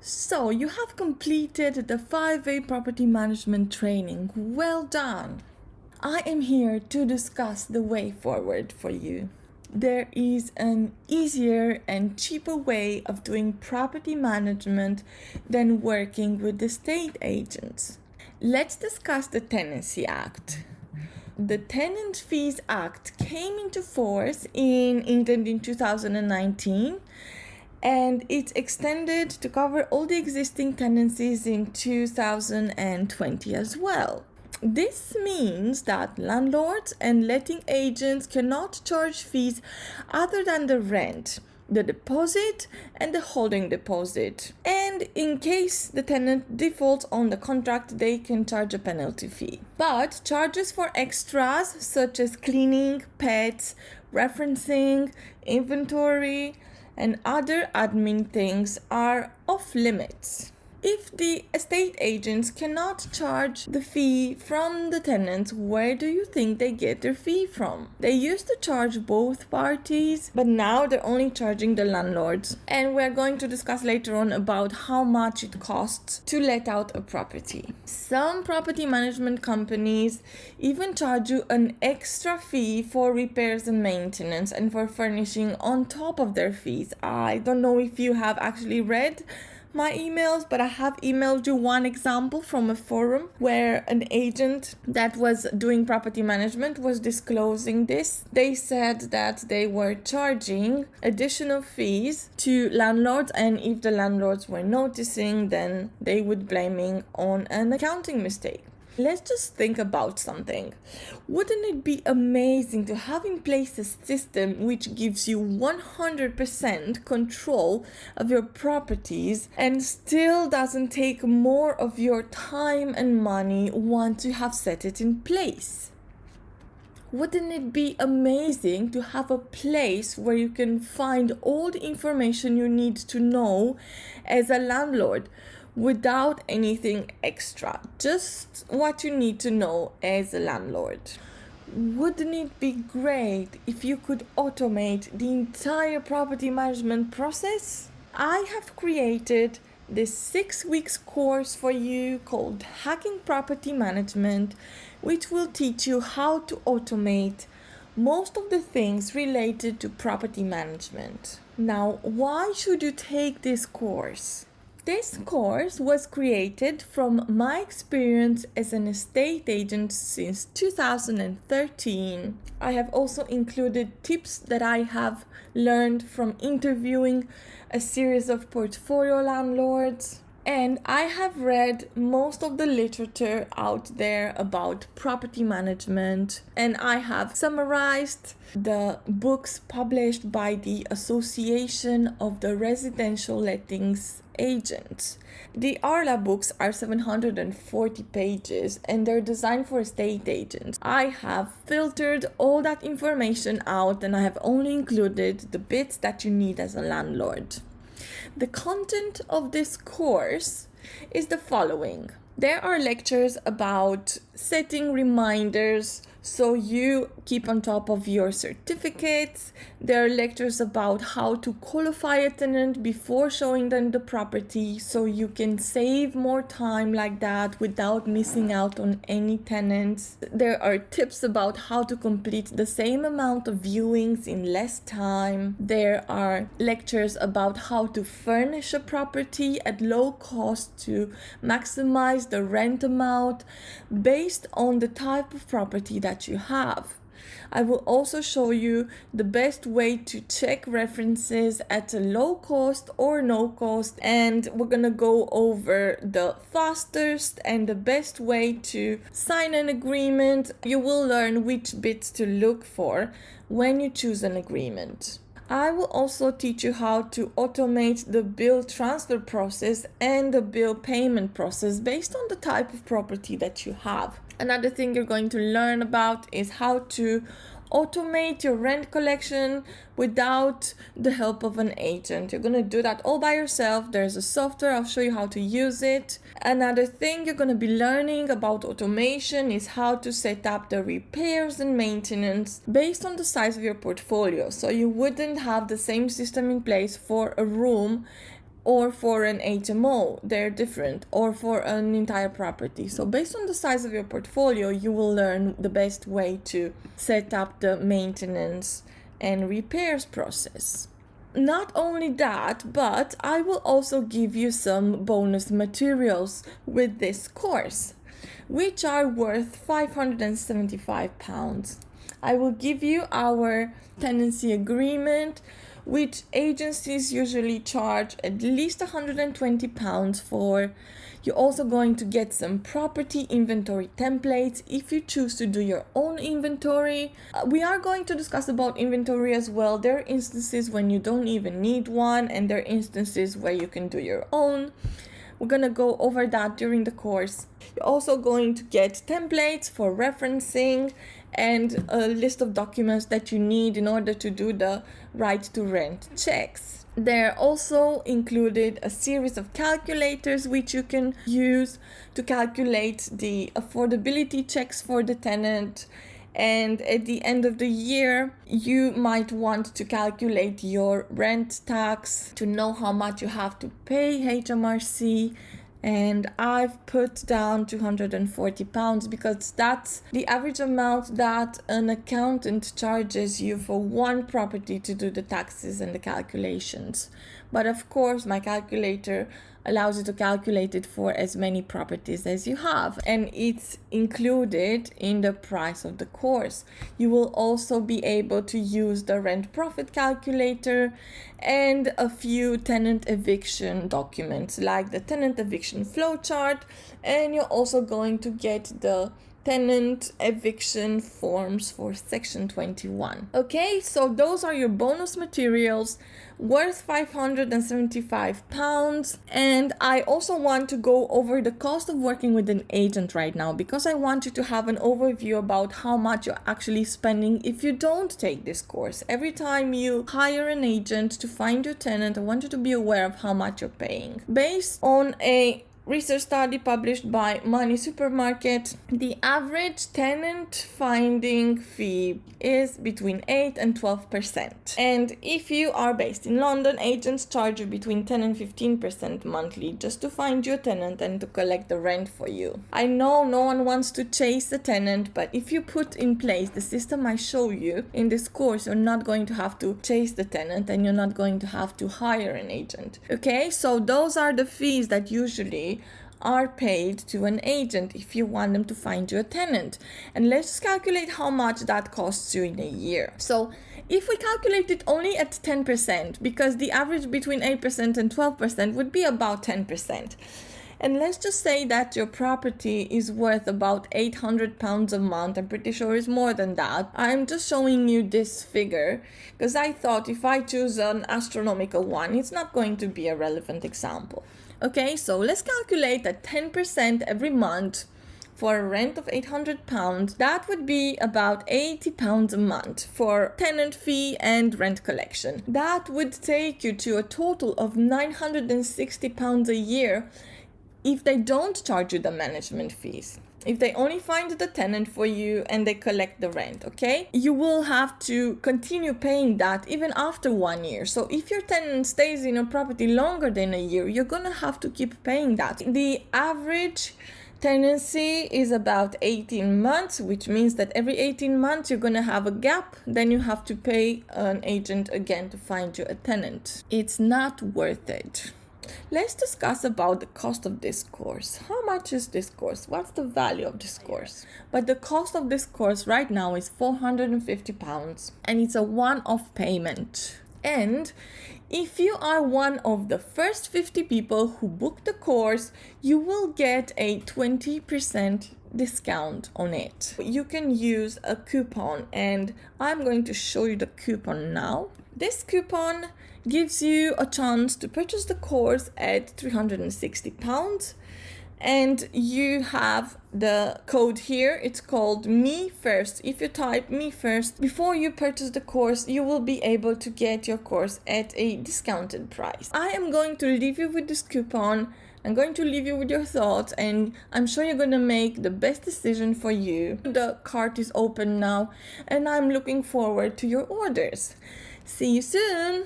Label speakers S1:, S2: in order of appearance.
S1: So you have completed the 5-way property management training. Well done. I am here to discuss the way forward for you. There is an easier and cheaper way of doing property management than working with estate agents. Let's discuss the Tenancy Act. The Tenant Fees Act came into force in England in 2019, and it's extended to cover all the existing tenancies in 2020 as well. This means that landlords and letting agents cannot charge fees other than the rent, the deposit, and the holding deposit. And in case the tenant defaults on the contract, they can charge a penalty fee. But charges for extras such as cleaning, pets, referencing, inventory, and other admin things are off limits. If the estate agents cannot charge the fee from the tenants, where do you think they get their fee from? They used to charge both parties, but now they're only charging the landlords. And we're going to discuss later on about how much it costs to let out a property. Some property management companies even charge you an extra fee for repairs and maintenance and for furnishing on top of their fees. I don't know if you have actually read my emails, but I have emailed you one example from a forum where an agent that was doing property management was disclosing this. They said that they were charging additional fees to landlords, and if the landlords were noticing, then they would blaming on an accounting mistake. Let's just think about something. Wouldn't it be amazing to have in place a system which gives you 100% control of your properties and still doesn't take more of your time and money once you have set it in place? Wouldn't it be amazing to have a place where you can find all the information you need to know as a landlord without anything extra, just what you need to know as a landlord? Wouldn't it be great if you could automate the entire property management process? I have created this 6 weeks course for you called Hacking Property Management, which will teach you how to automate most of the things related to property management. Now, why should you take this course? This course was created from my experience as an estate agent since 2013. I have also included tips that I have learned from interviewing a series of portfolio landlords. And I have read most of the literature out there about property management, and I have summarized the books published by the Association of the Residential Lettings Agents. The ARLA books are 740 pages and they're designed for estate agents. I have filtered all that information out and I have only included the bits that you need as a landlord. The content of this course is the following. There are lectures about setting reminders so you keep on top of your certificates. There are lectures about how to qualify a tenant before showing them the property so you can save more time like that without missing out on any tenants. There are tips about how to complete the same amount of viewings in less time. There are lectures about how to furnish a property at low cost to maximize the rent amount based on the type of property that you have. I will also show you the best way to check references at a low cost or no cost, and we're gonna go over the fastest and the best way to sign an agreement. You will learn which bits to look for when you choose an agreement. I will also teach you how to automate the bill transfer process and the bill payment process based on the type of property that you have. Another thing you're going to learn about is how to automate your rent collection without the help of an agent. You're going to do that all by yourself. There's a software, I'll show you how to use it. Another thing you're going to be learning about automation is how to set up the repairs and maintenance based on the size of your portfolio. So you wouldn't have the same system in place for a room or for an HMO, they're different, or for an entire property. So based on the size of your portfolio, you will learn the best way to set up the maintenance and repairs process. Not only that, but I will also give you some bonus materials with this course, which are worth £575. I will give you our tenancy agreement, which agencies usually charge at least £120 for. You're also going to get some property inventory templates if you choose to do your own inventory. We are going to discuss about inventory as well. There are instances when you don't even need one, and there are instances where you can do your own. We're going to go over that during the course. You're also going to get templates for referencing and a list of documents that you need in order to do the right to rent checks. There also included a series of calculators which you can use to calculate the affordability checks for the tenant. And at the end of the year, you might want to calculate your rent tax to know how much you have to pay HMRC. And I've put down £240 because that's the average amount that an accountant charges you for one property to do the taxes and the calculations. But of course, my calculator allows you to calculate it for as many properties as you have, and it's included in the price of the course. You will also be able to use the rent profit calculator and a few tenant eviction documents like the tenant eviction flowchart, and you're also going to get the tenant eviction forms for section 21. Okay, so those are your bonus materials worth £575. And I also want to go over the cost of working with an agent right now, because I want you to have an overview about how much you're actually spending if you don't take this course. Every time you hire an agent to find your tenant, I want you to be aware of how much you're paying. Based on a research study published by Money Supermarket, the average tenant finding fee is between 8 and 12%. And if you are based in London, agents charge you between 10 and 15% monthly just to find your tenant and to collect the rent for you. I know no one wants to chase a tenant, but if you put in place the system I show you in this course, you're not going to have to chase the tenant and you're not going to have to hire an agent. Okay, so those are the fees that usually are paid to an agent if you want them to find you a tenant. And let's just calculate how much that costs you in a year. So if we calculate it only at 10%, because the average between 8% and 12% would be about 10%. And let's just say that your property is worth about £800 a month. I'm pretty sure it's more than that. I'm just showing you this figure because I thought if I choose an astronomical one, it's not going to be a relevant example. Okay, so let's calculate that 10% every month for a rent of £800. That would be about £80 a month for tenant fee and rent collection. That would take you to a total of £960 a year if they don't charge you the management fees. If they only find the tenant for you and they collect the rent, okay? You will have to continue paying that even after 1 year. So if your tenant stays in a property longer than a year, you're gonna have to keep paying that. The average tenancy is about 18 months, which means that every 18 months you're gonna have a gap. Then you have to pay an agent again to find you a tenant. It's not worth it. Let's discuss about the cost of this course. How much is this course? What's the value of this course? But the cost of this course right now is £450, and it's a one-off payment. And if you are one of the first 50 people who book the course, you will get a 20% discount on it. You can use a coupon, and I'm going to show you the coupon now. This coupon gives you a chance to purchase the course at £360, and you have the code here. It's called Me First. If you type Me First before you purchase the course, you will be able to get your course at a discounted price. I am going to leave you with this coupon. I'm going to leave you with your thoughts, and I'm sure you're going to make the best decision for you. The cart is open now, and I'm looking forward to your orders. See you soon!